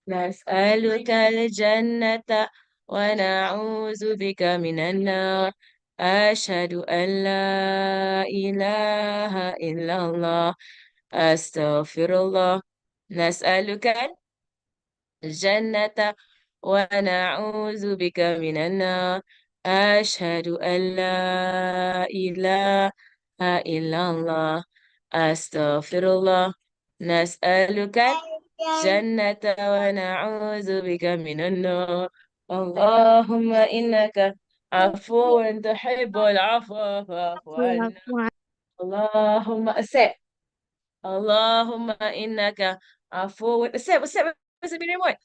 نسألك الجنة ونعوذ بك من النار أشهد أن لا إله إلا الله أستغفر الله نسألك الجنة ونعوذ بك من النار أشهد أن لا إله إلا الله أستغفر الله نسألك الجنة ونعوذ بك من النار اللهم إنك عفو تحب العفو فاعف عنا اللهم أسأل اللهم إنك عفو بس بالريموت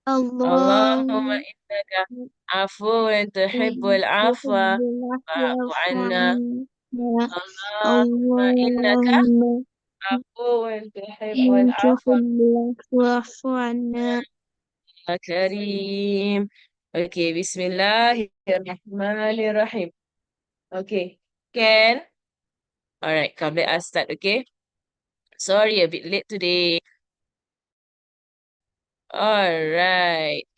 اللهم اللهم إنك عفو تحب العفو تحب العفو فاعف واعف عنا عنا اللهم إنك اللهم عفو تحب إن العفو تحب العفو واعف عنا يا كريم Okay, Bismillahirrahmanirrahim. Okay, can? All right, come let us start, okay? Sorry, a bit late today. All right,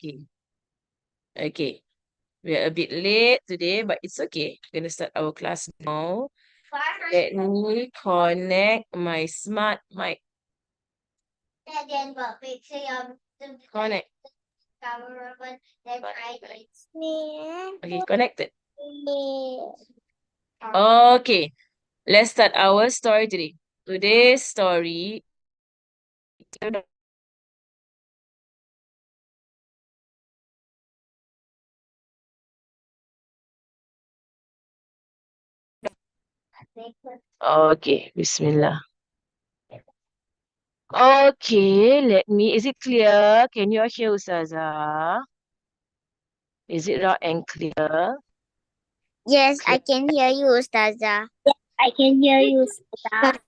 okay. We're a bit late today, but it's okay. We're gonna start our class now. Let me connect my smart mic. Connect. Okay, connected. Okay, let's start our story today. Today's story. Okay, Bismillah. Okay, is it clear? Can you all hear Ustazah? Is it loud and clear? Yes, I Clear. can hear you, Ustazah. I can hear you, Ustaz.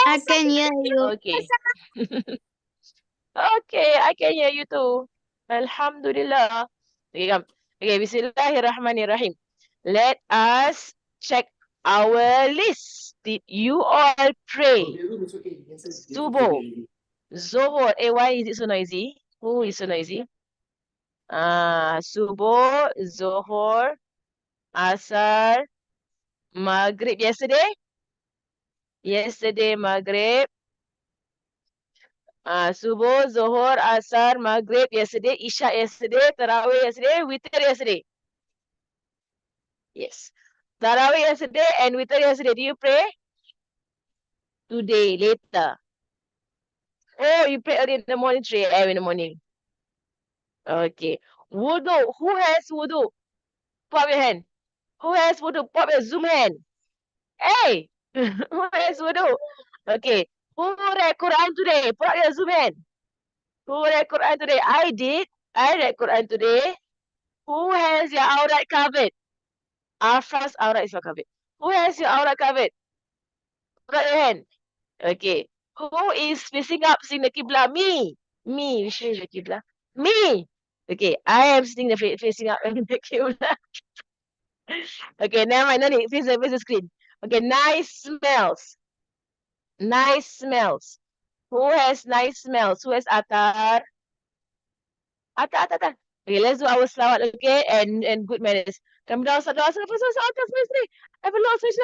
I can hear you. Okay. Okay, I can hear you too. Alhamdulillah. Okay, come. Okay, Bismillahirrahmanirrahim. Let us check our list. Did you all pray? Subuh, Zohor. Why is it so noisy? Who is so noisy? Subuh, Zohor, Asar, Maghrib yesterday? Yesterday, Maghrib. Subuh, Zohor, Asar, Maghrib yesterday, Isha yesterday, Tarawih yesterday, Witr yesterday. Yes. Tarawih yesterday and Witr yesterday. Do you pray? Today, later. Oh, you pray early in the morning, 3 a.m. in the morning. Okay. Wudu. Who has wudu? Pop your hand. Who has wudu? Pop your Zoom hand. Hey! Who has wudu? Okay. Who read Quran today? Pop your Zoom hand. Who read Quran today? I did. I read Quran today. Who has your aurat covered? Afra's aurat is not covered. Who has your aurat covered? Put up your hand. Okay. Who is facing up, seeing the Qibla? Me. Me. Which is the Qibla? Me. Okay. I am sitting facing up in the Qibla. Okay. Never mind. No need. Face the screen. Okay. Nice smells. Nice smells. Who has nice smells? Who has atar? Atar. Okay. Let's do our salawat. Okay. And good manners. Come down. Faster. I have a lot of space.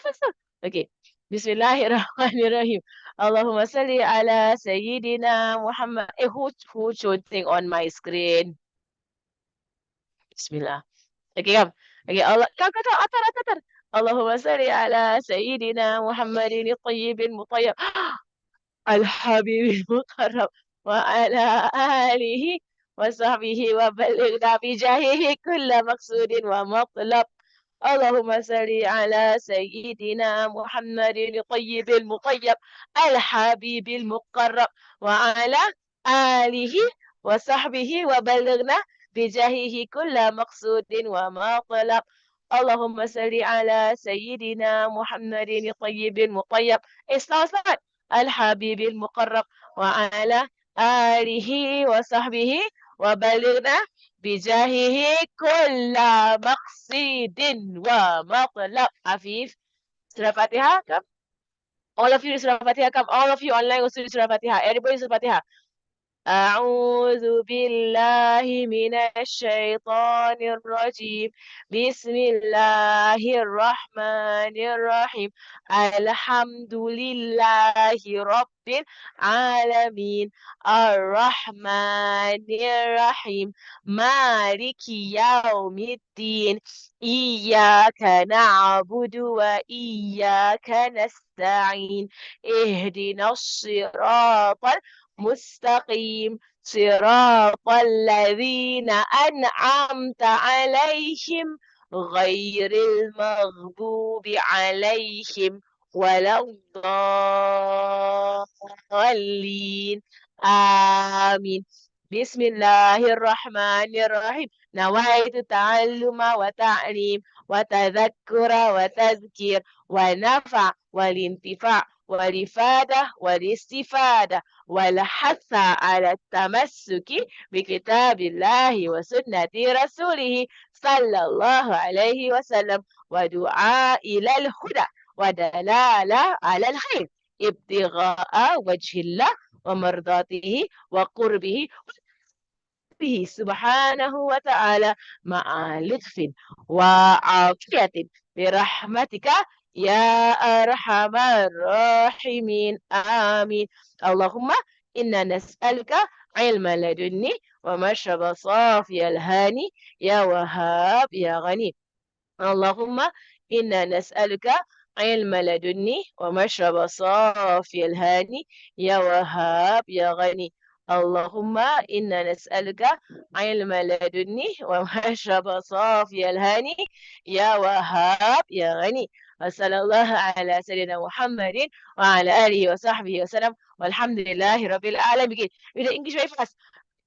Faster. Okay. Bismillahirrahmanirrahim. Allahumma salli ala Sayyidina Muhammad. Who shooting on my screen? Bismillah. Okay, come. Okay, come. Atar. Allahumma salli ala Sayyidina Muhammadin al-Tayyib al-Mutayyib. Al-Habib al-Muqarrab. Wa ala alihi wa sahbihi wa balighna bijahihi kulla maqsudin wa matlab. اللهم صل على سيدنا محمد الطيب المطيب الحبيب المقرب وعلى آله وصحبه وبلغنا بجاهه كل مقصود وما طلب اللهم صل على سيدنا محمد الطيب المطيب استغفر الحبيب المقرب وعلى آله وصحبه وبلغنا بجاهه كل مقصد ومطلب. Afif, surah Fatihah, come. All of you read Surah Fatiha. Come, all of you online also read Surah Fatiha. Everybody read Surah Fatiha. أعوذ بالله من الشيطان الرجيم بسم الله الرحمن الرحيم الحمد لله رب العالمين الرحمن الرحيم مالك يوم الدين إياك نعبد وإياك نستعين اهدنا الصراط مستقيم صراط الذين أنعمت عليهم غير المغضوب عليهم ولا الضالين آمين بسم الله الرحمن الرحيم نويت التعلم وتعليم وتذكر وتذكير ونفع والانتفاع والإفادة والاستفادة والحث على التمسك بكتاب الله وسنة رسوله صلى الله عليه وسلم ودعاء إلى الهدى ودلالة على الخير ابتغاء وجه الله ومرضاته وقربه به سبحانه وتعالى مع لطف وعافية برحمتك يا أرحم الراحمين آمين اللهم إنا نسألك علم لدني ومشرب صافي الهاني يا وهاب يا غني اللهم إنا نسألك علم لدني ومشرب صافي الهاني يا وهاب يا غني اللهم إنا نسألك علم لدني ومشرب صافي الهاني يا وهاب يا غني وصلى الله على سيدنا محمد وعلى آله وصحبه وسلم والحمد لله رب العالمين. With the English very fast.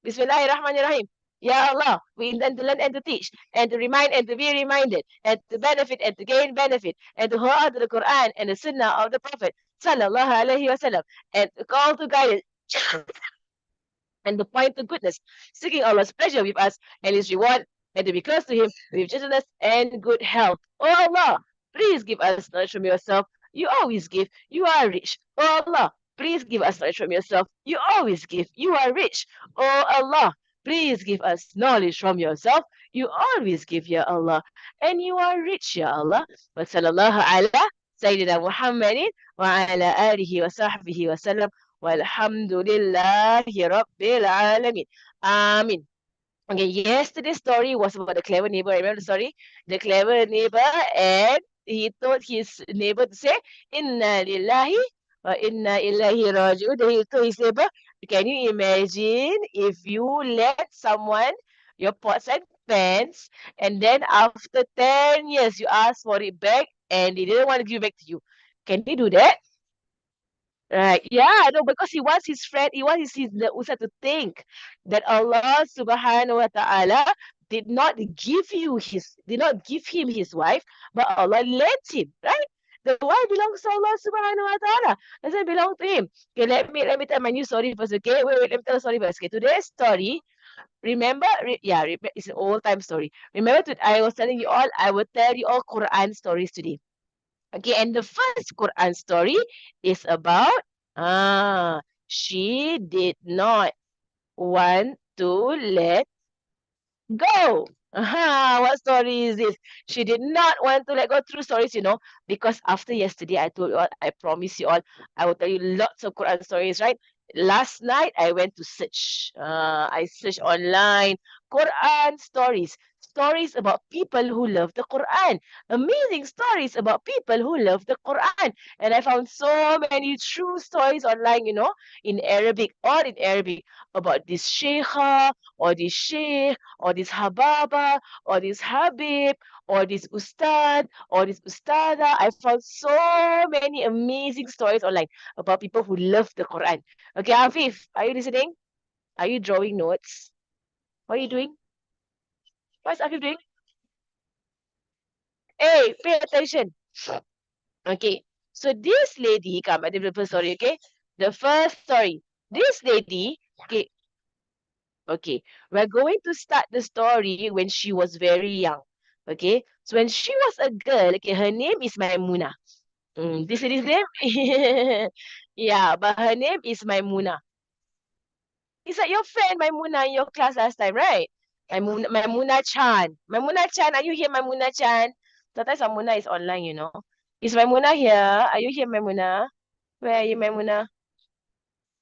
Bismillahirrahmanirrahim. Ya Allah, we intend to learn and to teach, and to remind and to be reminded, and to benefit and to gain benefit, and to hold on to the Quran and the Sunnah of the Prophet, sallallahu alaihi wasallam, and to call to guidance and to point to goodness, seeking Allah's pleasure with us and His reward, and to be close to Him with gentleness and good health. Oh Allah, please give us knowledge from yourself. You always give. You are rich. Oh Allah, please give us knowledge from yourself. You always give. You are rich. Oh Allah, please give us knowledge from yourself. You always give, Ya Allah. And you are rich, Ya Allah. Wa sallallahu ala Sayyidina Muhammadin wa ala alihi wa sahbihi wa sallam. Walhamdulillahi Rabbil Alamin. Amin. Okay, yesterday's story was about the clever neighbor. Remember the story? The clever neighbor, and he told his neighbor to say, Inna lillahi wa inna illahi raji'un. Then he told his neighbor, can you imagine if you let someone your pots and pans, and then after 10 years you ask for it back and they didn't want to give it back to you? Can they do that? Right. Yeah, no, because he wants his friend, he wants the Usa to think that Allah subhanahu wa ta'ala did not give him his wife, but Allah lent him, right? The wife belongs to Allah subhanahu wa ta'ala. Doesn't belong to him. Okay, let me tell my new story first, okay? Wait, let me tell the story first. Okay, today's story, remember, it's an old time story. Remember, I was telling you all, I will tell you all Quran stories today. Okay, and the first Quran story is about she did not want to let go. What story is this? She did not want to let go. True stories, because after yesterday, I told you all, I promise you all, I will tell you lots of Quran stories, right? Last night, I went to search. I searched online, Quran stories. Stories about people who love the Quran. Amazing stories about people who love the Quran. And I found so many true stories online, in Arabic about this sheikha or this sheikh or this hababa or this habib or this ustad or this ustada. I found so many amazing stories online about people who love the Quran. Okay, Afif, are you listening? Are you drawing notes? What are you doing? What's Afif doing? Hey, pay attention. Okay, so this lady, come at the first story, okay? The first story. This lady, okay, we're going to start the story when she was very young. Okay, so when she was a girl, okay, her name is Maimuna. This lady's name? Yeah, but her name is Maimuna. It's like your friend Maimuna in your class last time, right? Maimuna Chan. Maimuna Chan, are you here, Maimuna Chan? Sometimes Maimuna is online, you know. Is Maimuna here? Are you here, Maimuna? Where are you, Maimuna?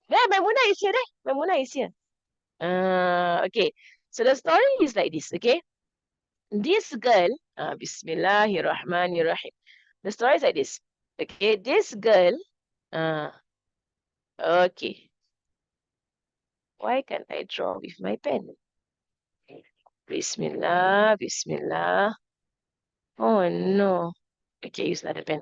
Yeah, Maimuna is here. Maimuna is here. Okay. So the story is like this, okay? This girl, Bismillahirrahmanirrahim. The story is like this. Okay, this girl, uh, okay. Why can't I draw with my pen? Bismillah, Bismillah. Oh no. Okay, use another pen.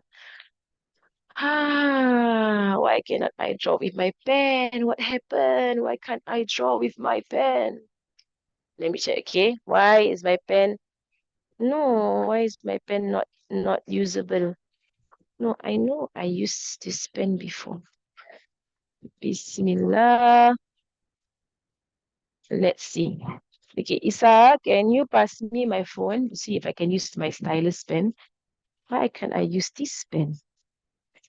Why cannot I draw with my pen? What happened? Why can't I draw with my pen? Let me check, okay? Why is my pen? No, why is my pen not usable? No, I know I used this pen before. Bismillah. Let's see. Okay, Isa, can you pass me my phone to see if I can use my stylus pen? Why can't I use this pen?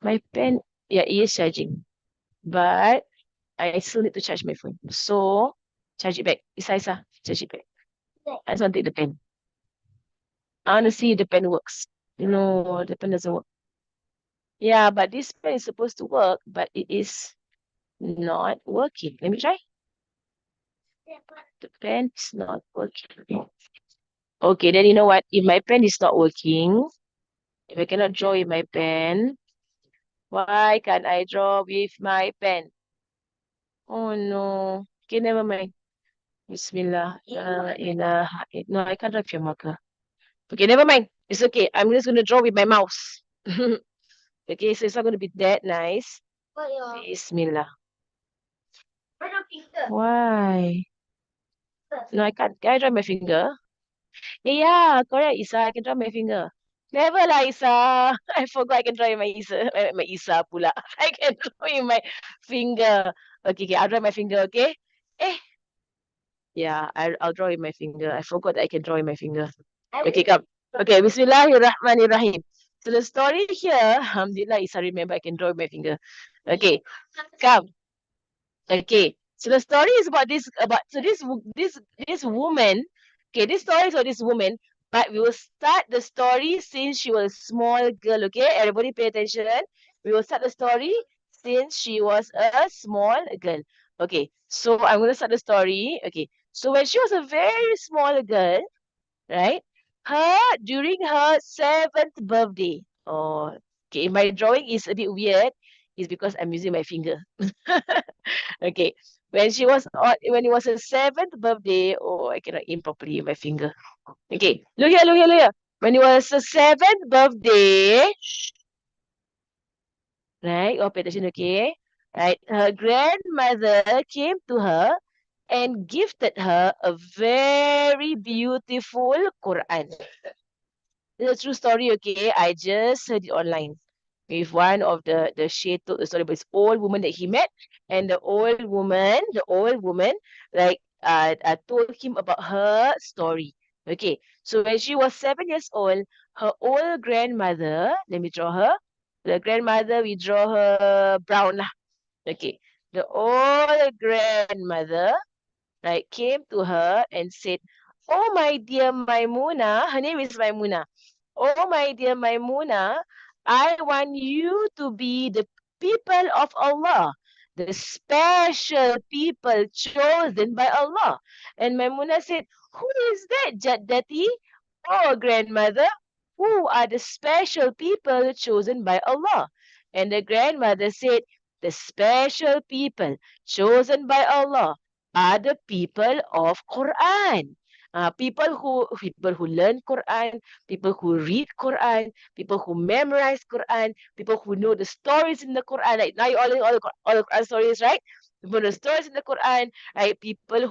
My pen, yeah, it is charging, but I still need to charge my phone. So, charge it back. Isa, charge it back. I just want to take the pen. I want to see if the pen works. No, the pen doesn't work. Yeah, but this pen is supposed to work, but it is not working. Let me try. The pen is not working. Okay, then you know what? If my pen is not working, if I cannot draw with my pen, why can't I draw with my pen? Oh no. Okay, never mind. Bismillah. No, I can't draw with your marker. Okay, never mind. It's okay. I'm just gonna draw with my mouse. Okay, so it's not gonna be that nice. Bismillah. Why? No, I can't. Can I draw my finger? Yeah, correct, Isa. I can draw my finger. Never lah, Isa. I forgot I can draw with my Isa. My Isa pula. I can draw with my finger. Okay, I'll draw my finger, okay? Eh, yeah, I'll draw with my finger. I forgot that I can draw with my finger. Okay, come. Okay, Bismillahirrahmanirrahim. So the story here, Alhamdulillah, Isa remember I can draw with my finger. Okay, come. Okay, so the story is about this woman. Okay, this story is about this woman, but we will start the story since she was a small girl. Okay, everybody pay attention. We will start the story since she was a small girl. Okay, so I'm gonna start the story. Okay, so when she was a very small girl, right? During her 7th birthday. Oh, okay. My drawing is a bit weird. It's because I'm using my finger. Okay. When it was her 7th birthday, oh, I cannot aim properly with my finger. Okay. Look here, look here, look here. When it was her 7th birthday, right? Oh, pay attention, okay? Right. Her grandmother came to her and gifted her a very beautiful Quran. It's a true story, okay? I just heard it online with one of the Sheikh told the story about this old woman that he met, and the old woman, like told him about her story. Okay, so when she was 7 years old, her old grandmother, let me draw her. The grandmother, we draw her brown lah. Okay, the old grandmother, right, came to her and said, "Oh, my dear Maimuna," her name is Maimuna. "Oh, my dear Maimuna, I want you to be the people of Allah, the special people chosen by Allah." And Maimuna said, "Who is that, Jaddati?" "Oh, grandmother, who are the special people chosen by Allah?" And the grandmother said, "The special people chosen by Allah are the people of Quran. People who learn Quran, people who read Quran, people who memorize Quran, people who know the stories in the Quran. Like now you all the Quran stories, right? People know the stories in the Quran, right? People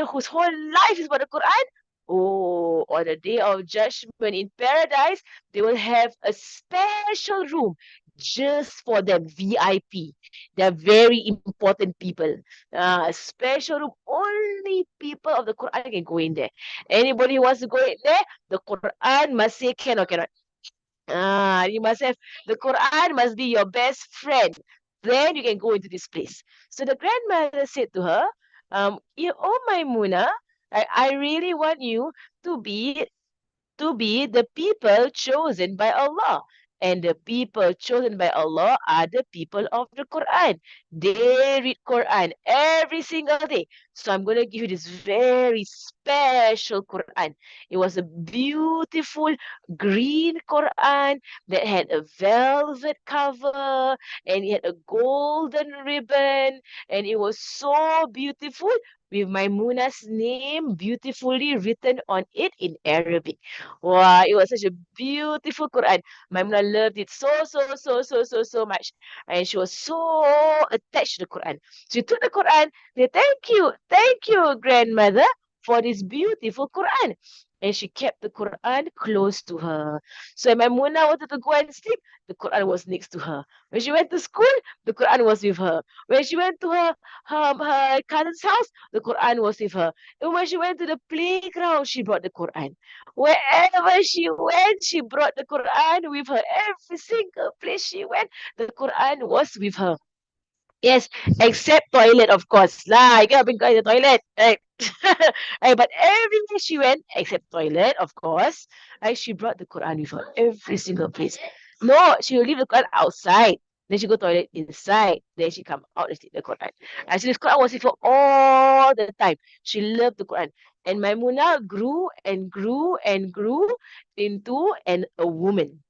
whose whole life is about the Quran. Oh, on the day of judgment in paradise, they will have a special room just for them, VIP. They're very important people. A special room, only people of the Quran can go in there. Anybody who wants to go in there, the Quran must say can or cannot. You must have, the Quran must be your best friend. Then you can go into this place. So the grandmother said to her, oh Maimuna, I really want you to be the people chosen by Allah. And the people chosen by Allah are the people of the Quran. They read Quran every single day. So I'm going to give you this very special Quran. It was a beautiful green Quran that had a velvet cover and it had a golden ribbon and it was so beautiful with Maimuna's name beautifully written on it in Arabic. Wow, it was such a beautiful Quran. Maimuna loved it so much. And she was so attached to the Quran. She took the Quran, said, thank you, grandmother, for this beautiful Quran. And she kept the Quran close to her. So when Maimuna wanted to go and sleep, the Quran was next to her. When she went to school, the Quran was with her. When she went to her cousin's house, the Quran was with her. And when she went to the playground, she brought the Quran. Wherever she went, she brought the Quran with her. Every single place she went, the Quran was with her. Yes, except toilet, of course. Lah, you cannot bring Quran to the toilet, right? But everywhere she went, except toilet, of course, she brought the Quran with her every single place. No, she will leave the Quran outside. Then she go toilet inside. Then she come out and take the Quran. So this Quran was with her all the time. She loved the Quran. And Maimuna grew and grew and grew into a woman.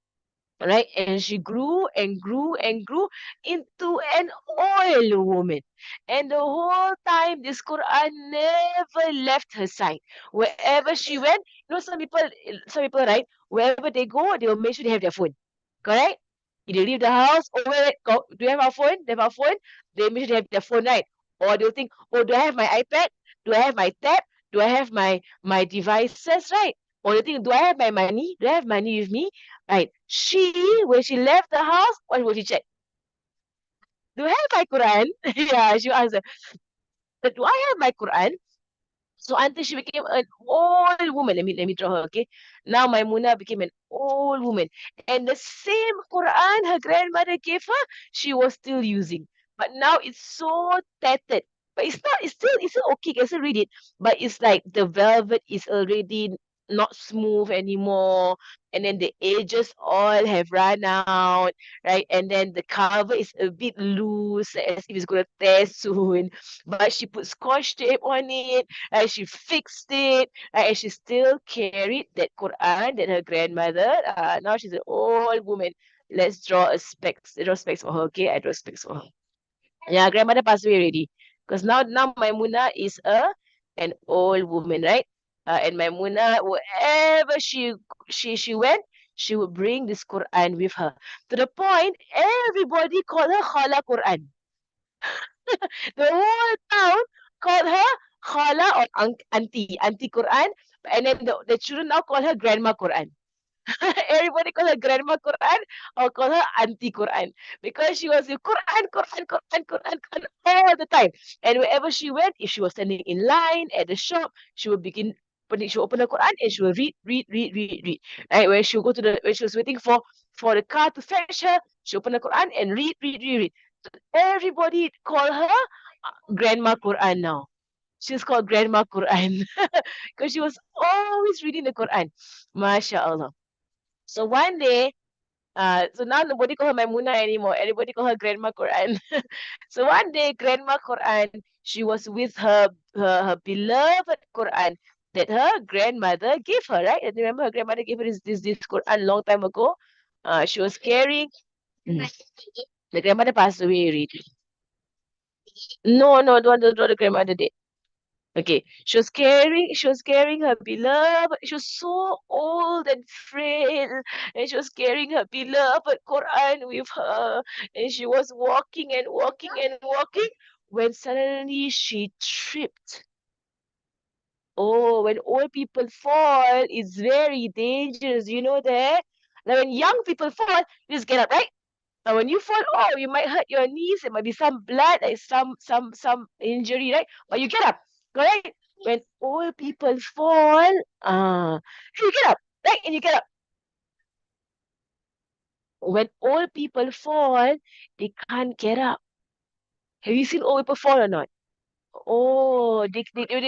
Right? And she grew and grew and grew into an oil woman. And the whole time, this Quran never left her side. Wherever she went, some people, right? Wherever they go, they will make sure they have their phone. Correct? If they leave the house, oh, wait, go, do you have our phone? They have our phone? They make sure they have their phone, right? Or they'll think, oh, do I have my iPad? Do I have my tab? Do I have my devices, right? Or they think, do I have my money? Do I have money with me? Right. When she left the house, what will she check? Do I have my Quran? Yeah, she will answer. But do I have my Quran? So until she became an old woman, let me draw her, okay? Now Maimuna became an old woman. And the same Quran her grandmother gave her, she was still using. But now it's so tattered. But it's still okay, you can still read it. But it's like the velvet is already not smooth anymore. And then the edges all have run out, right? And then the cover is a bit loose, as if it's gonna tear soon. But she put scotch tape on it, and she fixed it, and she still carried that Quran that her grandmother. Now she's an old woman. Let's draw specs for her, okay? I draw specs for her. Yeah, grandmother passed away already. Because now Maimuna is an old woman, right? And Maimuna, wherever she went, she would bring this Quran with her. To the point, everybody called her Khala Quran. The whole town called her Khala or Auntie Quran. And then the children now call her Grandma Quran. Everybody call her Grandma Quran or call her Auntie Quran because she was with Quran all the time. And wherever she went, if she was standing in line at the shop, she would she would open the Quran and she would read. Right? When she was waiting for the car to fetch her, she opened the Quran and read. Everybody call her Grandma Quran now. She's called Grandma Quran because she was always reading the Quran. MashaAllah. So one day, so now nobody call her Maimuna anymore. Everybody call her Grandma Quran. So one day, Grandma Quran, she was with her beloved Quran that her grandmother gave her, right? And remember her grandmother gave her this Quran long time ago. She was carrying. Mm. The grandmother passed away already. No, don't want to draw the grandmother dead. Okay, she was carrying her beloved. She was so old and frail, and she was carrying her beloved Quran with her, and she was walking and walking and walking when suddenly she tripped. Oh, when old people fall, it's very dangerous. You know that? Like when young people fall, you just get up, right? But when you fall, oh, you might hurt your knees. There might be some blood, like some injury, right? But you get up, correct? When old people fall, you get up, right? And you get up. When old people fall, they can't get up. Have you seen old people fall or not? Oh, they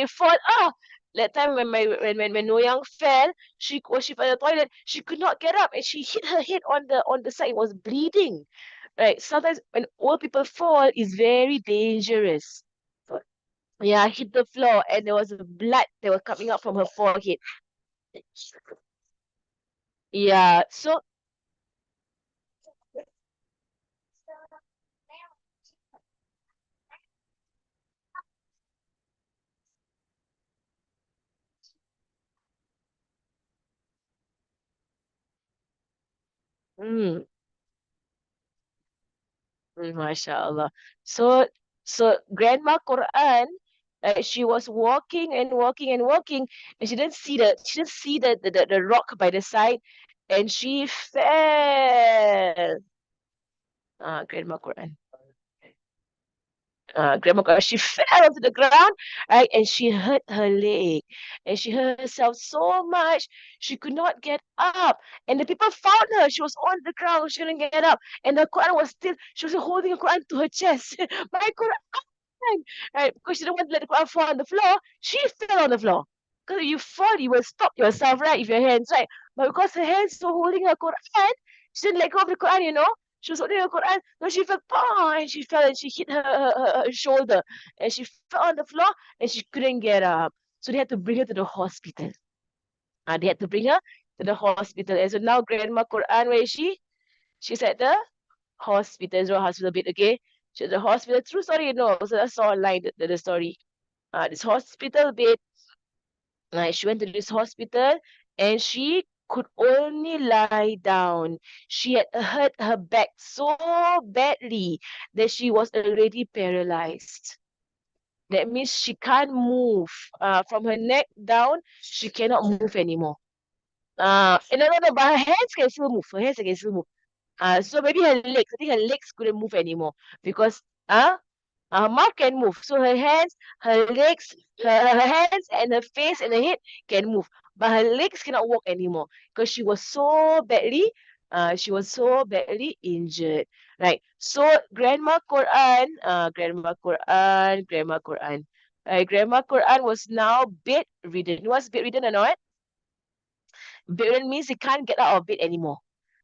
fall. Ah, that time when Noyang fell, she fell in the toilet. She could not get up, and she hit her head on the side. It was bleeding. Right. Sometimes when old people fall, it's very dangerous. So, yeah, hit the floor, and there was blood that was coming out from her forehead. Yeah. So, mm, mashallah. So, Grandma Quran, she was walking and walking and walking, and she didn't see the rock by the side, and she fell. Grandma Quran. Grandma Quran, she fell onto the ground, right, and she hurt her leg, and she hurt herself so much she could not get up. And the people found her. She was on the ground. She couldn't get up, and the Quran was still. She was holding the Quran to her chest. My Quran, right? Because she didn't want to let the Quran fall on the floor, she fell on the floor. Because if you fall, you will stop yourself, right? If your hands, right? But because her hands were holding her Quran, she didn't let go of the Quran, you know. She was holding her Quran, so she fell, "Pah," and she fell and she hit her shoulder, and she fell on the floor and she couldn't get up. So they had to bring her to the hospital. They had to bring her to the hospital. And so now Grandma Quran, where is she? She's at the hospital, Israel hospital bed, okay? She's at the hospital. True story, you know. So I saw online the story. This hospital bed, she went to this hospital and she could only lie down. She had hurt her back so badly that she was already paralyzed. That means she can't move. From her neck down, she cannot move anymore. No, but her hands can still move. Her hands can still move. So maybe her legs. I think her legs couldn't move anymore because her mouth can move. So her hands, her legs, her hands and her face and her head can move. But her legs cannot walk anymore because she was so badly injured. Right. So Grandma Quran. Grandma Quran was now bedridden. What's bedridden or not? Bedridden means they can't get out of bed anymore.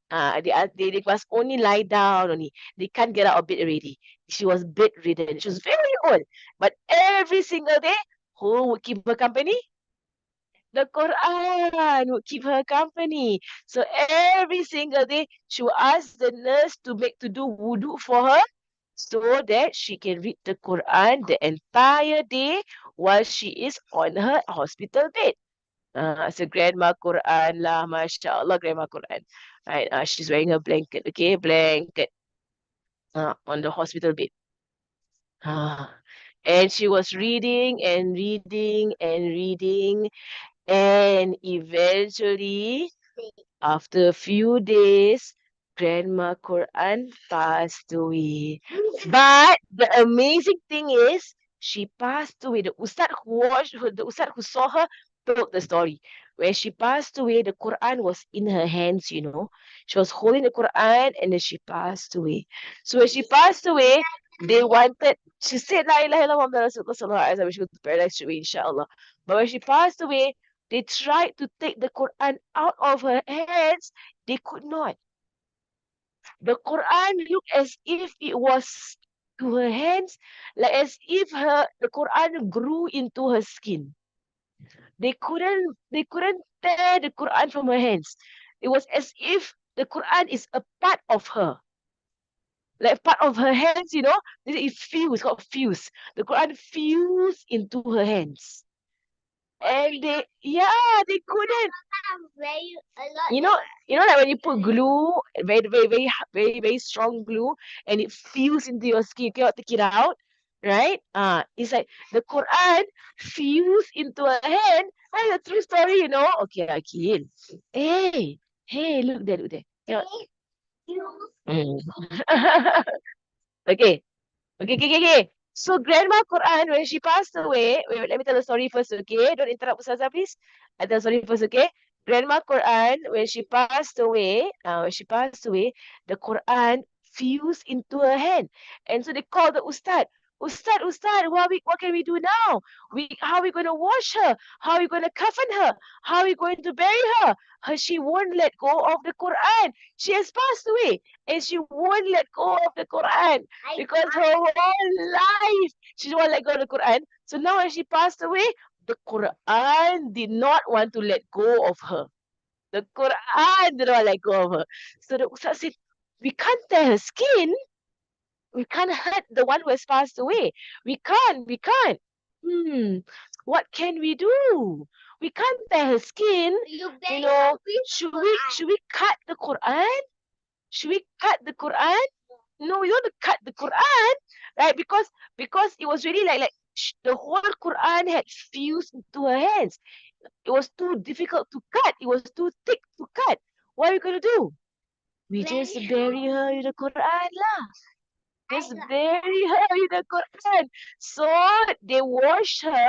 They must only lie down only. They can't get out of bed already. She was bedridden. She was very old. But every single day, who would keep her company? The Quran would keep her company. So every single day, she would ask the nurse to do wudu for her so that she can read the Quran the entire day while she is on her hospital bed. So Grandma Quran lah, Masya Allah, Grandma Quran. Right, she's wearing a blanket, okay, blanket on the hospital bed. Uh, and she was reading and reading and reading, and eventually, after a few days, Grandma Quran passed away. But the amazing thing is, she passed away. The Ustad who saw her told the story. When she passed away, the Quran was in her hands, you know. She was holding the Quran and then she passed away. So when she passed away, she said, La ilaha illallah Muhammad Rasulullah sallallahu alaihi wasallam, she would paradise straight away, inshallah. But when she passed away, they tried to take the Quran out of her hands. They could not. The Quran looked as if it was to her hands, like as if the Quran grew into her skin. They couldn't tear the Quran from her hands. It was as if the Quran is a part of her. Like part of her hands, you know, it's called fuse. The Quran fused into her hands. And they couldn't. You know, like when you put glue, very strong glue, and it fused into your skin, you cannot take it out, right? It's like the Quran fused into a hand. That's a true story, you know. Okay, Akil. Hey, look there, look there. Mm. Okay. Okay. So Grandma Quran, when she passed away, wait, let me tell the story first, okay? Don't interrupt Ustazah, please. I tell the story first, okay? Grandma Quran, when she passed away, the Quran fused into her hand. And so they called the Ustad. Ustad, what can we do now? How are we going to wash her? How are we going to coffin her? How are we going to bury her? She won't let go of the Quran. She has passed away and she won't let go of the Quran because her whole life she won't let go of the Quran. So now when she passed away, the Quran did not want to let go of her. The Quran did not let go of her. So the Ustaz said, we can't tear her skin. We can't hurt the one who has passed away. We can't. What can we do? We can't tear her skin. You know, should we cut the Quran? Should we cut the Quran? No, we don't want to cut the Quran, right? Because it was really like the whole Quran had fused into her hands. It was too difficult to cut. It was too thick to cut. What are we going to do? We just bury her in the Quran lah. Just bury her in the Quran. So they washed her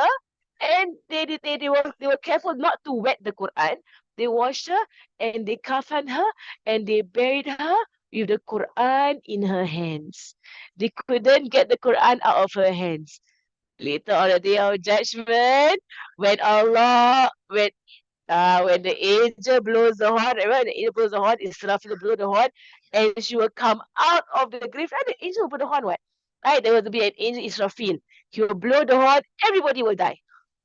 and they were careful not to wet the Quran. They washed her and they kafan her and they buried her with the Quran in her hands. They couldn't get the Quran out of her hands. Later on the day of judgment, when when the angel blows the horn, remember the angel blows the horn, Israfil will blow the horn, and she will come out of the grave. And the angel will blow the horn, what? Right? There will be an angel Israfil. He will blow the horn, everybody will die.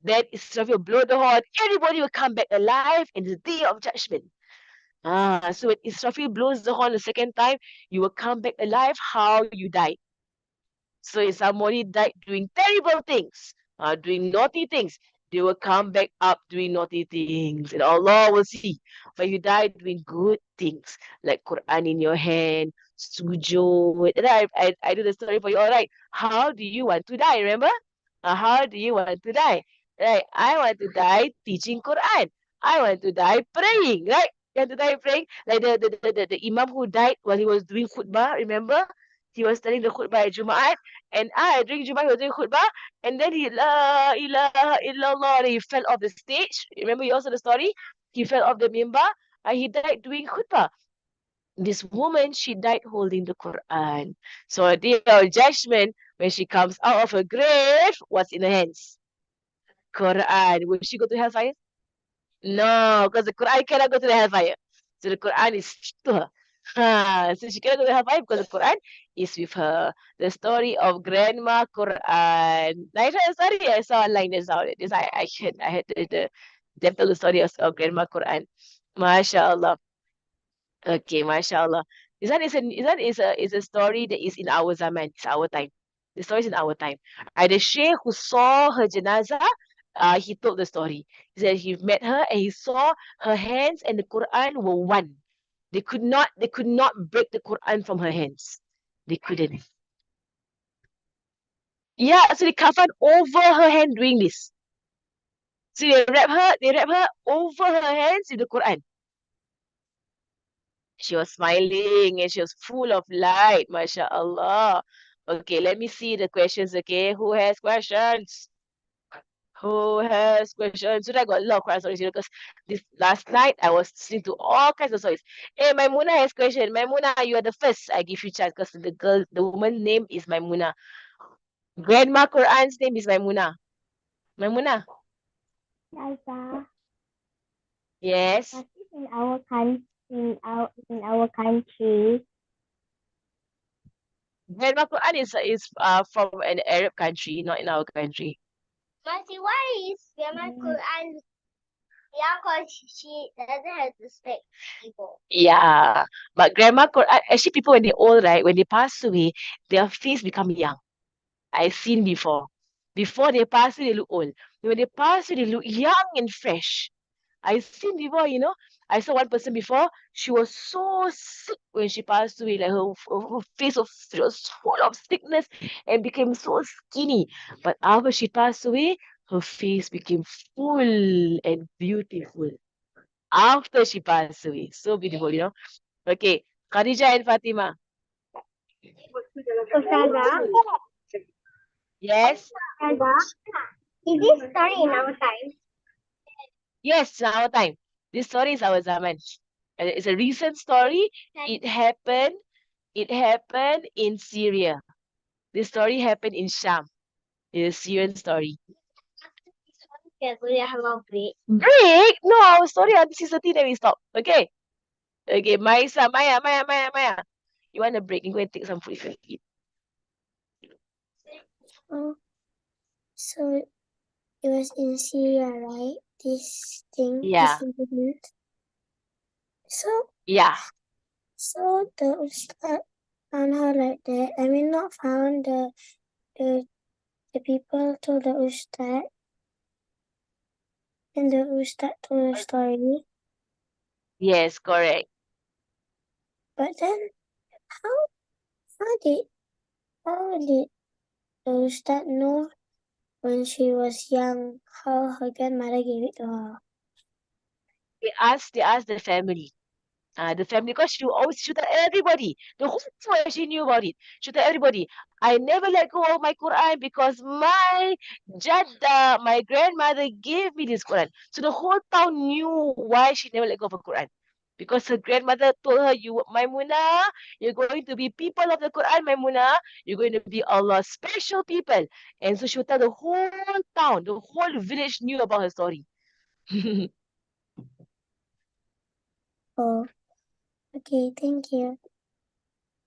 Then Israfil will blow the horn, everybody will come back alive in the day of judgment. So when Israfil blows the horn the second time, you will come back alive how you died. So if somebody died doing terrible things, doing naughty things, they will come back up doing naughty things. And Allah will see. But you die doing good things, like Quran in your hand, sujood. And I do the story for you. All right. How do you want to die? Remember? How do you want to die? Right. I want to die teaching Quran. I want to die praying. Right. You want to die praying? Like the Imam who died while he was doing khutbah, remember? He was telling the khutbah at Jumaat, and during Jumaat he was doing khutbah, and then he la ilaha illallah, and he fell off the stage. Remember you also the story? He fell off the mimbar, and he died doing khutbah. This woman, she died holding the Quran. So at the day of judgment, when she comes out of her grave, what's in her hands? Quran. Will she go to hellfire? No, because the Quran cannot go to the hellfire. So the Quran is to her. So she cannot go to hellfire because the Quran is with her. The story of Grandma Quran. I saw the story. I saw online. I had them tell the story of Grandma Quran. MashaAllah. Okay, MashaAllah. This one is a story that is in our zaman. It's our time. The story is in our time. The sheikh who saw her janazah, he told the story. He said he met her and he saw her hands and the Quran were one. They could not break the Quran from her hands. They couldn't. Yeah, so they covered over her hand doing this. So they wrap her over her hands with the Quran. She was smiling and she was full of light, mashallah. Okay, let me see the questions, okay? Who has questions? Who has questions? So I got a lot of Quran stories, because this last night I was listening to all kinds of stories. Hey, Maimuna has question. Maimuna, you are the first. I give you chance because the woman's name is Maimuna. Grandma Quran's name is Maimuna. Maimuna. Taza, Yes. what is in our country? Grandma Quran is from an Arab country, not in our country. Masi, why is Grandma Quran? Yeah, because she doesn't have to speak people. Yeah, but Grandma Quran, actually people when they're old, right, when they pass away, their face become young. I've seen before. Before they pass away, they look old. When they pass away, they look young and fresh. I've seen before, I saw one person before, she was so sick when she passed away, like her face was full of sickness and became so skinny. But after she passed away, her face became full and beautiful. After she passed away. So beautiful. Okay, Khadija and Fatima. Ustazah, Yes? Ustazah, is this story in our time? Yes, now time. This story is our zaman. It's a recent story. It happened in Syria. This story happened in Sham. It's a Syrian story. Okay, we have a break. Break? No, our story until 6:30 then we stop. Okay. Okay, Maya. You want a break? You go and take some food if you eat. Oh, so it was in Syria, right? This thing, Yeah. this incident. So Yeah. the Ustad found her like that. I mean, not found the people told the Ustad, and the Ustad told the story. Yes, correct. But then, how did the Ustad know when she was young how her grandmother gave it to her? They asked the family. The family, because she always shoot at everybody. The whole world she knew about it. Shoot at everybody. I never let go of my Quran because my Jadda, my grandmother, gave me this Quran. So the whole town knew why she never let go of her Quran. Because her grandmother told her, Maimunah, you're going to be people of the Quran, Maimunah. You're going to be Allah's special people. And so she would tell the whole town, the whole village knew about her story. Oh, okay, thank you.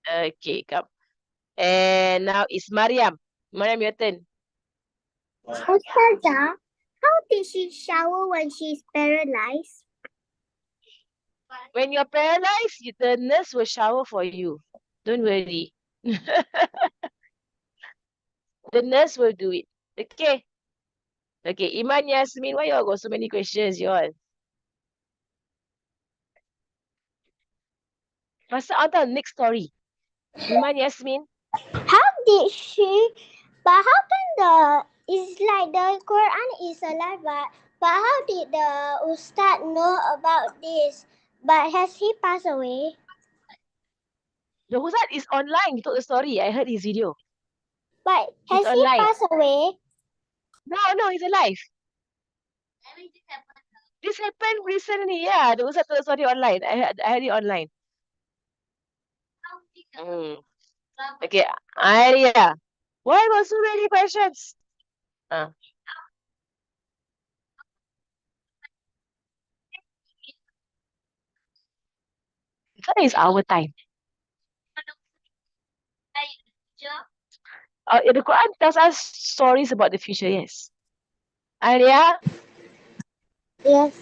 Okay, come. And now it's Mariam. Mariam, your turn. Ustazah, how did she shower when she's paralyzed? When you're paralyzed, the nurse will shower for you. Don't worry. The nurse will do it. Okay. Okay, Iman, Yasmin, why you all got so many questions, you all? Pass on to the next story. Iman, Yasmin. How did she? But how can it's like the Quran is alive, but how did the Ustad know about this? But has he passed away? The Ustad is online. He told the story. I heard his video. But He's has he online. passed away? No, he's alive. This happened recently. Yeah, the Ustad told the story online. I heard it online. Okay, Arya. Why got so many questions? That is our time. The Quran tells us stories about the future, yes. Arya? Yes.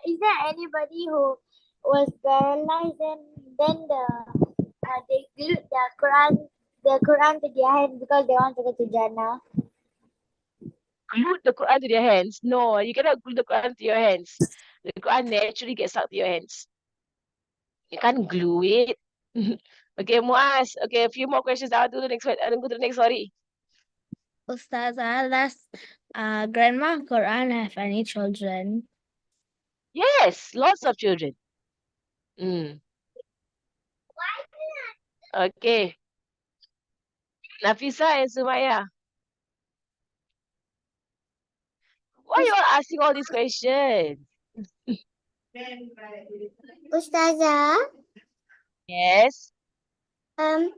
Is there anybody who was paralyzed and then they glued the Quran to their hand because they want to go to Jannah? Glue the Quran to their hands. No, you cannot glue the Quran to your hands. The Quran naturally gets stuck to your hands. You can't glue it. Okay, Muaz. Okay, a few more questions. I'll do the next one. I'll go to the next story. Ustazah, does Grandma Quran have any children? Yes, lots of children. Mm. Okay. Nafisa and Sumaya. Why you all asking all these questions? Ustazah, Yes. do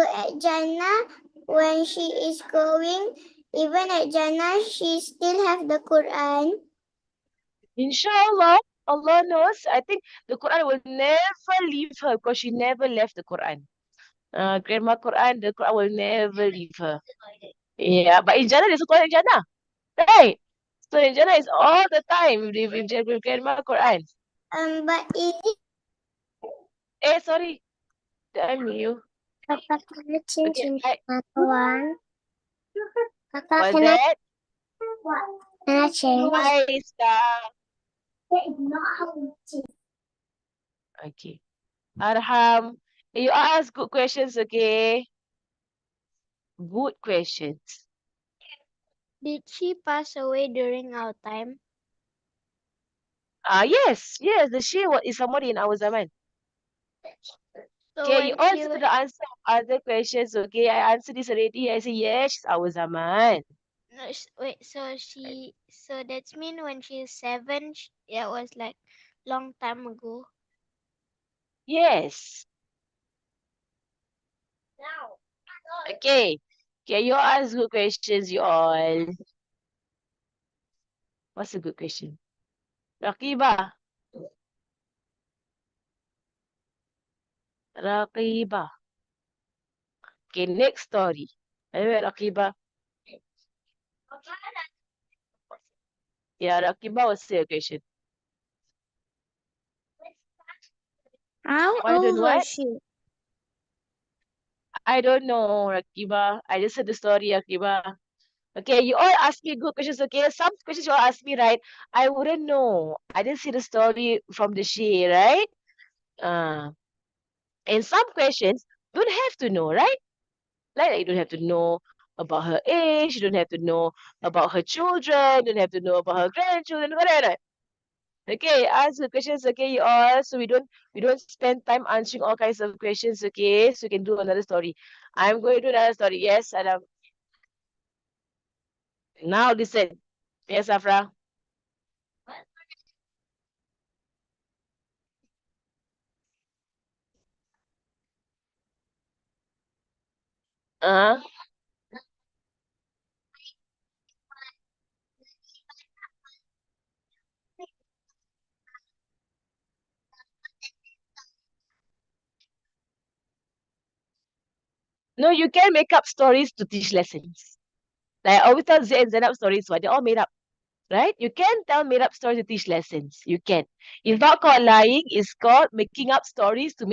at Jannah when she is going, even at Jannah, she still have the Quran. Inshallah, Allah knows. I think the Quran will never leave her because she never left the Quran. Grandma Quran, the Quran will never leave her. Yeah, but in Jannah, there's a Quran in Jannah. Right? So in Jannah is all the time with Grandma Quran. But is it Sorry. Damn you. Papa, can I change Okay, another one? Papa, what's can I that? change? Hi, Star. That is not how we change. Okay. Arham, you ask good questions, okay? Good questions. Did she pass away during our time? Yes, the she is somebody in our zaman. So Okay, you when she also to the answer of other questions, okay? I answered this already. I say, yes, she's our zaman. No, wait, so that's mean when she's 7, that was like long time ago. Yes. Okay. Okay, you ask good questions, you all. What's a good question? Rakiba. Rakiba. Okay, next story. Anyway, Rakiba. Yeah, Rakiba was say a question. How Why don't old was what? she? I don't know, Rakiba. I just heard the story, Rakiba. Okay, you all ask me good questions, okay? Some questions you all ask me, right? I wouldn't know. I didn't see the story from the she, right? Uh, and some questions don't have to know, right? Like you don't have to know about her age, you don't have to know about her children, you don't have to know about her grandchildren, whatever. Okay, ask the questions, okay, you all. So we don't spend time answering all kinds of questions, okay? So we can do another story. I'm going to do another story. Yes, Adam. Now listen. Yes, Afra. Uh-huh. No, you can make up stories to teach lessons. Like I always tell Z and Zainab stories, but they're all made up, right? You can tell made up stories to teach lessons. You can. It's not called lying, it's called making up stories to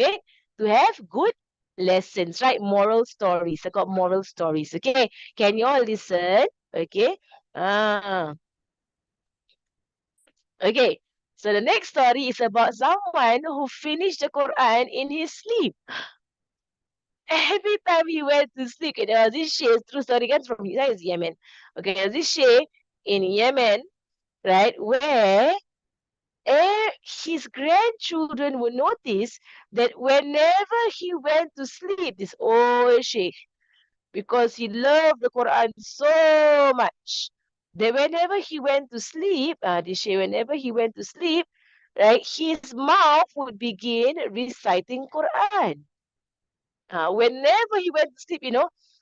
have good lessons, right? Moral stories. I got moral stories. Okay. Can you all listen? Okay. Ah. Okay. So the next story is about someone who finished the Quran in his sleep. Every time he went to sleep, okay, there was this sheikh, true story comes from Yemen. Okay, there was this sheikh in Yemen, right, where his grandchildren would notice that whenever he went to sleep, this old sheikh, because he loved the Quran so much, that whenever he went to sleep, this sheikh, whenever he went to sleep, right, his mouth would begin reciting Quran. Whenever he went to sleep,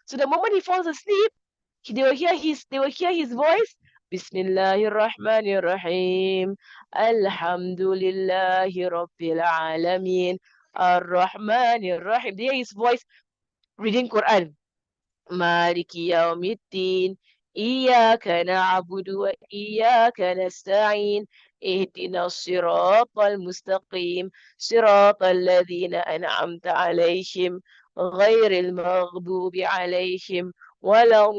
So the moment he falls asleep, they will hear his voice. Bismillahir Rahmanir Rahim. Alhamdulillahi Rabbil Alamin. Ar-Rahmanir Rahim. They hear his voice reading Quran. مالك يوم الدين إياك نعبد وإياك نستعين اهدنا الصراط المستقيم صراط الذين أنعمت عليهم غير المغضوب عليهم ولا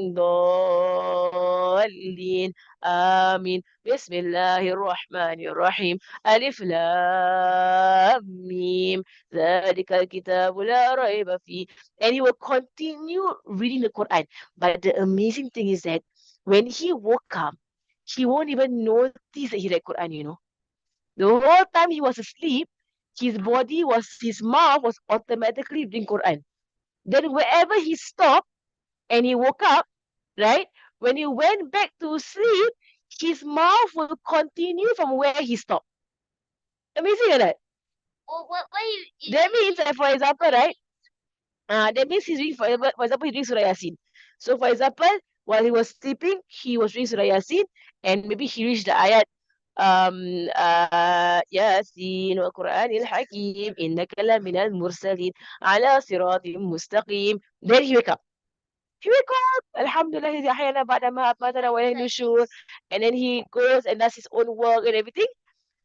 الضالين آمين بسم الله الرحمن الرحيم ألف لام ميم ذلك الكتاب لا ريب فيه, and he will continue reading the Quran. But the amazing thing is that when he woke up, he won't even notice that he read Quran. The whole time he was asleep, his mouth was automatically reading Quran. Then wherever he stopped and he woke up, right? When he went back to sleep, his mouth will continue from where he stopped. Amazing, isn't it? Oh, what That means that, for example, right? That means he's reading, for example, he's reading Surah Yasin. So, for example, while he was sleeping, he was reading Surah Yasin, and maybe he reached the ayat, Yasin wa Quranil Hakim, innaka la minal mursalin, ala siratim mustaqim. Then he wake up. He wake up, Alhamdulillah, he's ahyana ba'da ma amatana wa ilayhi nushur. And then he goes and does his own work and everything.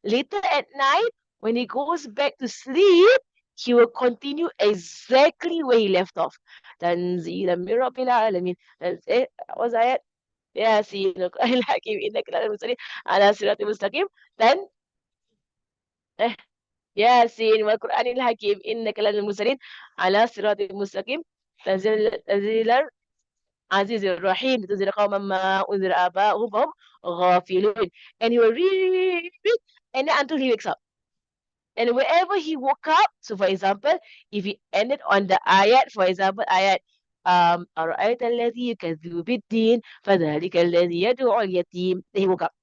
Later at night, when he goes back to sleep, he will continue exactly where he left off. Tanzilan min Rabbil Alamin. What's that? Yasin al-Hakim innaka lal mursalin ala siratil mustaqim. Then eh, Yasin wal Qur'anil Hakim innaka lal mursalin ala siratil mustaqim. Tanzilan Azizir Rahim. Tunzir qawman ma unzir aba'uhum fahum ghafilun. And he will read and then until he wakes up. And wherever he woke up, so for example, if he ended on the ayat, for example, ayat أرأيت الذي يكذب بالدين فذلك الذي يدعو اليتيم. Then he woke up.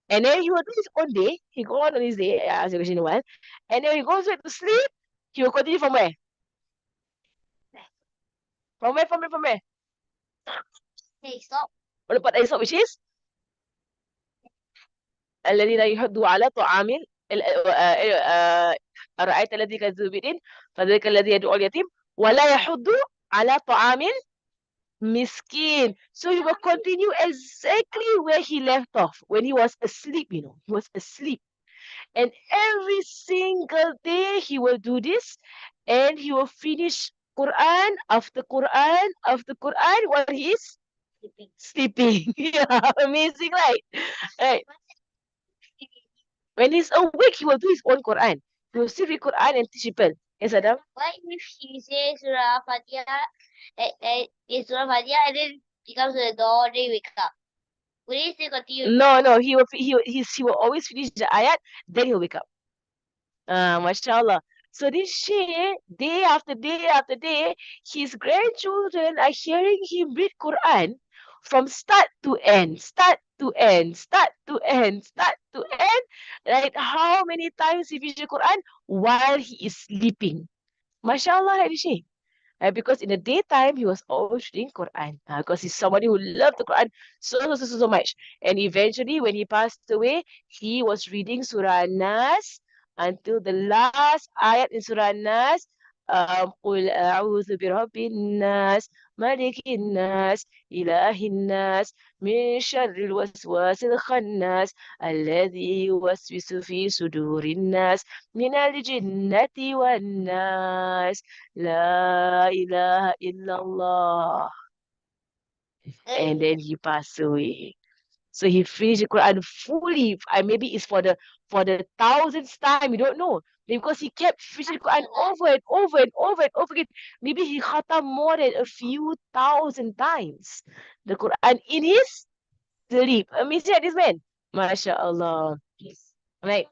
And then he will do his own day. He go on his day, as you question in a while. And then when he goes back to sleep, he will continue from where? From where? From where? Hey, stop. On the part that he stop, which is الذي لا يحض على طعام أرأيت الذي يكذب بالدين فذلك الذي يدعو اليتيم ولا يحض على طعام miskin. So he will continue exactly where he left off when he was asleep, He was asleep. And every single day he will do this and he will finish Quran after Quran after Quran while he is sleeping. Yeah, amazing, right? Right. When he's awake, he will do his own Quran. He will still read Quran and teach people. Yes, Adam? What if he says Surah Fatiha, Surah Fatiha, and then he comes to the door, they wake up? Will he still continue? No, he will always finish the ayat, then he'll wake up. Mashallah. So this Shaykh, day after day after day, his grandchildren are hearing him read Quran from start to end, start to end, start to end, start to end. Right? How many times he finished the Quran while he is sleeping? Mashallah, right, Shaykh? Because in the daytime, he was always reading Quran. Because he's somebody who loved the Quran so much. And eventually, when he passed away, he was reading Surah Nas until the last ayat in Surah Nas. قُلْ أَعُوذُ بِرَبِّ النَّاسِ مَلِكِ النَّاسِ إِلَهِ النَّاسِ مِنْ شَرِّ الْوَسْوَاسِ الْخَنَّاسِ الَّذِي يُوَسْوِسُ فِي صُدُورِ النَّاسِ مِنَ الْجِنَّةِ وَالنَّاسِ La ilaha illallah. And then he passed away. So he finished the Quran fully. Maybe it's for the 1000th time. We don't know. Because he kept finishing the Quran over and over and over and over again. Maybe he khatam more than a few thousand times. The Quran in his sleep. Amazing, this man. MashaAllah. Right.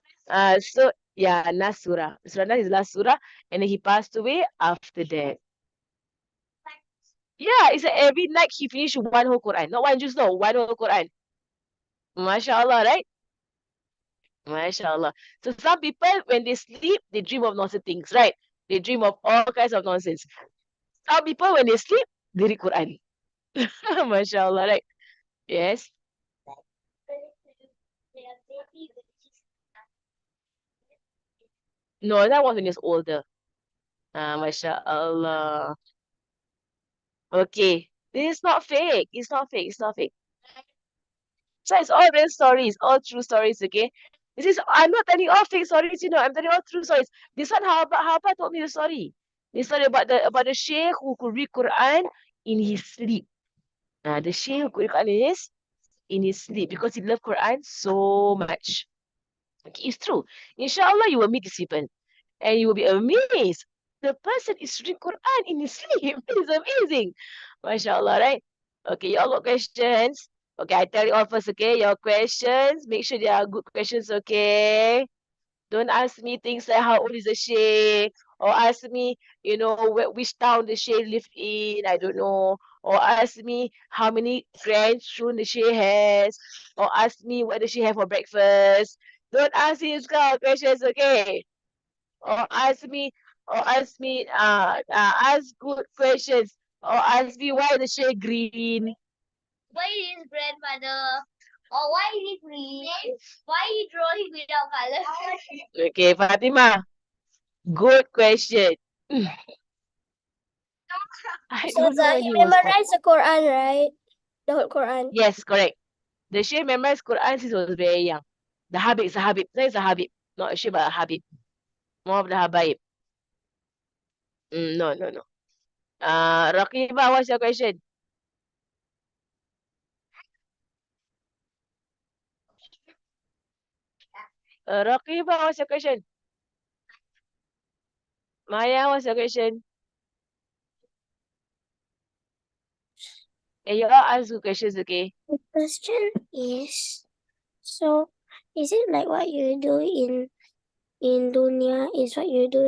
So yeah, last surah. Surah Nas is last surah. And then he passed away after that. Yeah, it's like every night he finished one whole Quran. Not one juz, no, one whole Quran. MashaAllah, right? MashaAllah. So some people, when they sleep, they dream of nonsense things, right? They dream of all kinds of nonsense. Some people, when they sleep, they read Quran. MashaAllah, right? Yes. No, that was when he was older. MashaAllah. Okay. This is not fake. It's not fake. It's not fake. So it's all real stories, all true stories, okay? This is, I'm not telling all fake stories, I'm telling all true stories. This one, Haba told me the story. The story about the Sheikh who could read Quran in his sleep. The Sheikh who could read Quran in his sleep because he loved Quran so much. Okay, it's true. Inshallah, you will meet this people and you will be amazed. The person is reading Quran in his sleep. It's amazing. MashaAllah, right? Okay, y'all got questions? Okay, I tell you all first, okay? Your questions, make sure they are good questions, okay? Don't ask me things like how old is the Sheikh, or ask me, which town the Sheikh lived in, I don't know. Or ask me how many grandchildren the Sheikh has, or ask me what the Sheikh have for breakfast. Don't ask me these kind of questions, okay? Or ask me, ask good questions, or ask me why the Sheikh green. Why is his grandmother? Or why is he green? Why he drawing without color? Okay, Fatima. Good question. I So don't know when he he was born. memorized the Quran, right? The whole Quran. Yes, correct. The Sheikh memorized Quran since he was very young. The Habib is a Habib. No, it's a Habib. Not a Sheikh, but a Habib. More of the Habaib. No. Raqiba, what's your question? Raqiba, what's your question? Maya, what's your question? And you all ask good questions, okay? The question is, so is it like what you do in dunya is what you do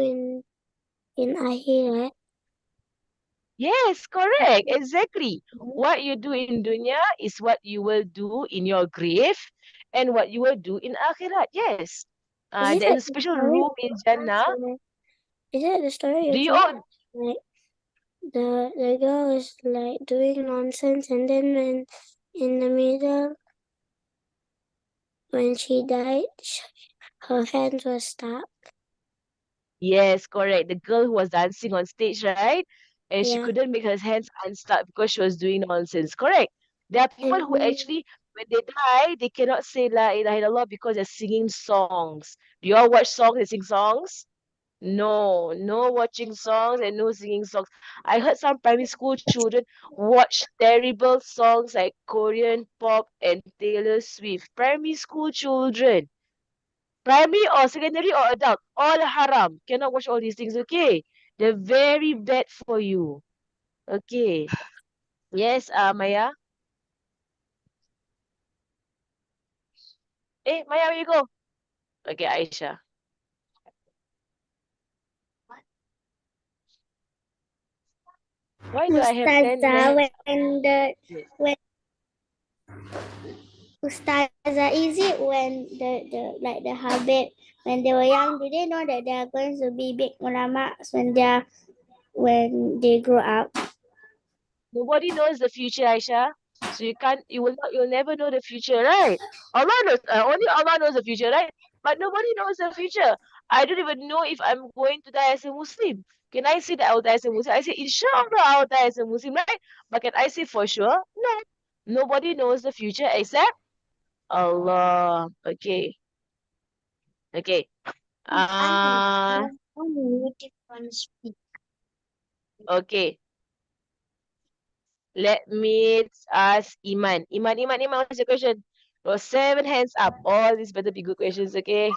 in akhirat? Yes, correct. Exactly. What you do in dunya is what you will do in your grave and what you will do in akhirat. Yes. Is it There's like a the special story room in Jannah. Is it the story Do of you that? all, Like the girl is like doing nonsense, and then when in the middle, when she died, her hands were stuck. yes, correct. The girl who was dancing on stage, right? And she Yeah. couldn't make her hands unstuck because she was doing nonsense. Correct. There are people who And actually, when they die, they cannot say La ilaha illallah because they're singing songs. Do you all watch songs and sing songs? No, no watching songs and no singing songs. I heard some primary school children watch terrible songs like Korean pop and Taylor Swift. Primary school children. Primary or secondary or adult, all haram. Cannot watch all these things, okay? They're very bad for you. Okay. Yes, Maya. Maya, where you go? Okay, Aisha. Why do I have 10 Ustazah, minutes? when the Yes. when Ustazah, is it when the like the Habib when they were young, do they know that they are going to be big ulamas when they grow up? Nobody knows the future, Aisha. So you'll never know the future, right? Allah knows, only Allah knows the future, right? But nobody knows the future. I don't even know if I'm going to die as a Muslim. Can I say that I will die as a Muslim? I say, inshallah, I will die as a Muslim, right? But can I say for sure? No. Nobody knows the future except Allah. Okay. Okay. Okay. Let me ask Iman. Iman, what's your question? Got 7 hands up. All these better be good questions, okay?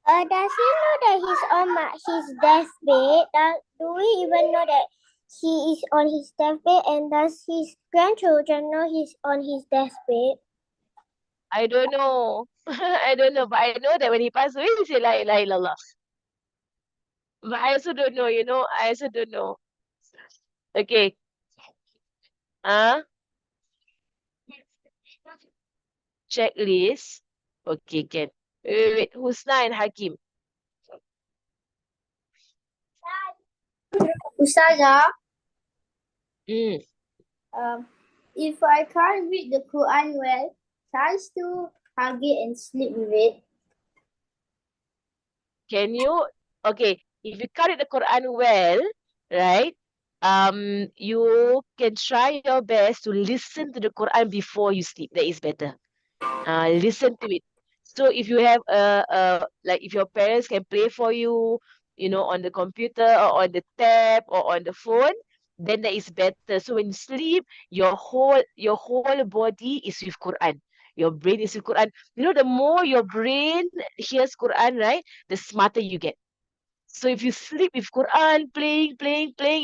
Does he know that he's on his deathbed? Do we even know that he is on his deathbed? And does his grandchildren know he's on his deathbed? I don't know. I don't know, but I know that when he passed away, he said La ilaha illallah. But I also don't know, I also don't know. Okay. Uh, Checklist. Okay, can. Wait. Husna and Hakim. Ustazah, Mm. if I can't read the Quran well, can I still hug it and sleep with it? Can you? Okay. If you can't read the Quran well, right? You can try your best to listen to the Quran before you sleep. That is better. Listen to it. So if you have like if your parents can play for you, on the computer or on the tab or on the phone, then that is better. So when you sleep, your whole body is with Quran. Your brain is with Quran. The more your brain hears Quran, right, the smarter you get. So if you sleep with Quran playing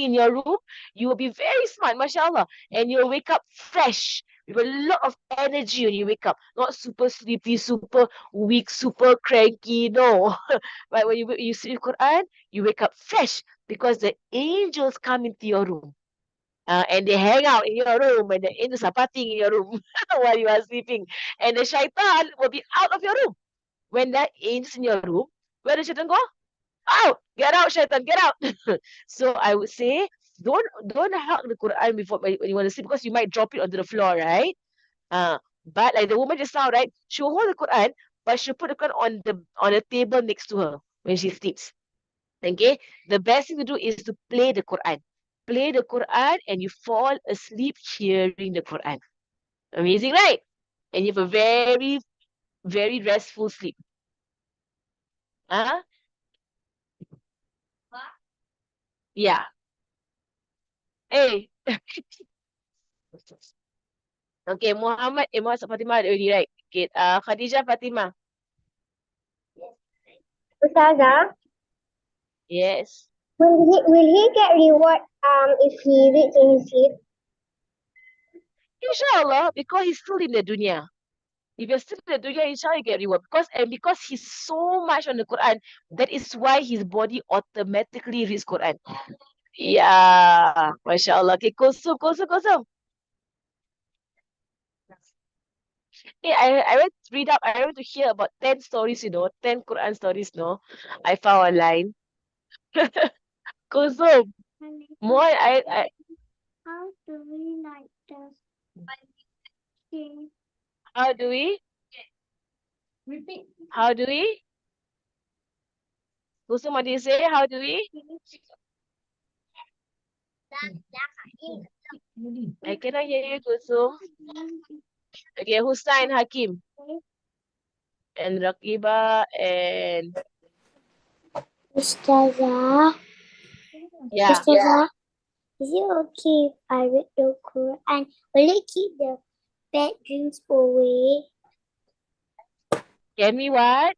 in your room, you will be very smart, mashallah. And you'll wake up fresh with a lot of energy when you wake up. Not super sleepy, super weak, super cranky. No. But when you sleep with Quran, you wake up fresh because the angels come into your room. And they hang out in your room and the angels are partying in your room while you are sleeping. And the shaitan will be out of your room. When that angels in your room, where does shaitan go? Out! Get out, shaitan, get out. So I would say, don't hug the Quran before when you want to sleep because you might drop it onto the floor, right? But like the woman just now, right? She'll hold the Quran, but she'll put the Quran on the table next to her when she sleeps. Okay? The best thing to do is to play the Quran. Play the Quran and you fall asleep hearing the Quran. Amazing, right? And you have a very, very restful sleep. Huh? Yeah. Hey. Okay, Muhammad Fatimah already, right? Okay, Khadijah Fatimah. Ustazah, Yes. will he get reward if he reads in his sleep? Inshallah, because he's still in the dunya. If you're still in the dunya, inshallah you get reward. Because he's so much on the Quran, that is why his body automatically reads Quran. Yeah, mashallah. Okay, Kulsum, Kulsum, Kulsum. Hey, I went to read up, I went to hear about 10 stories, 10 Quran stories, I found online. Kulsum, more, How do we like the thing? how do we, how do we, Kulsum, what do you say? How do we? I cannot hear you, Kulsum. Okay, Hussein Hakim and Rakiba and, Ustazah, yeah. Ustazah, is it okay if I read the Quran? Will it keep the bad dreams away? Can we what?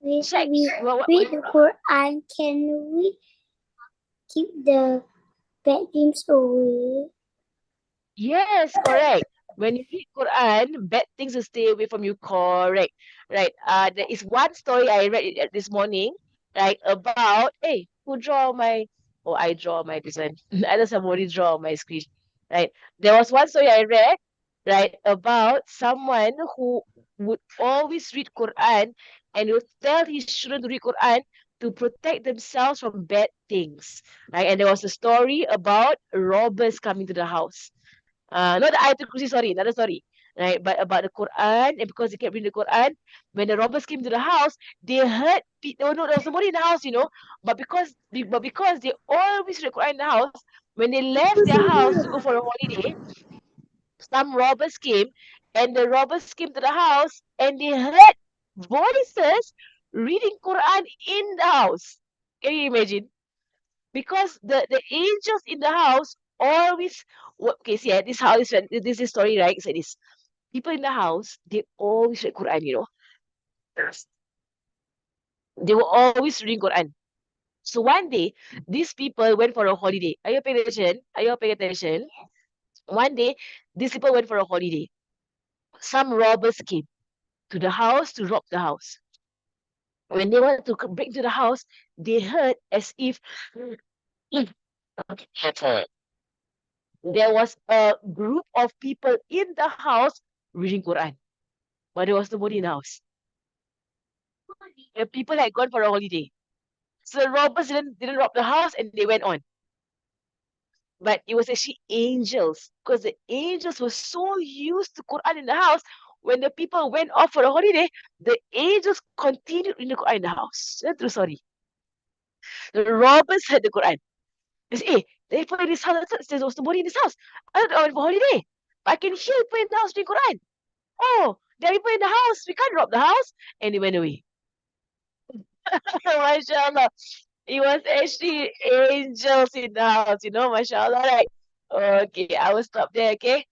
If Check. we What, read the Quran, can we keep the bad dreams away? Yes, correct. When you read Quran, bad things will stay away from you. Correct. Right. There is one story I read this morning, right? About, hey, who draw my, oh, I draw my this one. I know somebody draw my screen. Right. There was one story I read, right, about someone who would always read Quran and would tell his children to read Quran to protect themselves from bad things. Right. And there was a story about robbers coming to the house. Not the Ayatul Kursi, sorry, another story. Right, but about the Quran, and because they kept reading the Quran, when the robbers came to the house, they heard oh no, there was somebody in the house, but because they always read Quran in the house, when they left their house to go for a holiday, some robbers came, and the robbers came to the house, and they heard voices reading Quran in the house. Can you imagine? Because the angels in the house always okay, see, this how this is story, right? It's like this. People in the house, they always read Quran. They were always reading Quran. So one day, these people went for a holiday. Are you paying attention? Are you paying attention? One day, these people went for a holiday. Some robbers came to the house to rob the house. When they wanted to break into the house, they heard as if there was a group of people in the house reading Quran, but there was nobody in the house. The people had gone for a holiday. So the robbers didn't rob the house and they went on. But it was actually angels, because the angels were so used to Quran in the house. When the people went off for a holiday, the angels continued in the Quran in the house. That's true story. The robbers heard the Quran. They say, hey, there are people in this house. There was nobody in this house. I went for holiday. But I can hear people in the house reading Quran. Oh, there are people in the house. We can't rob the house. And they went away. MashaAllah. It was actually angels in the house, MashaAllah. Right? Okay, I will stop there, okay?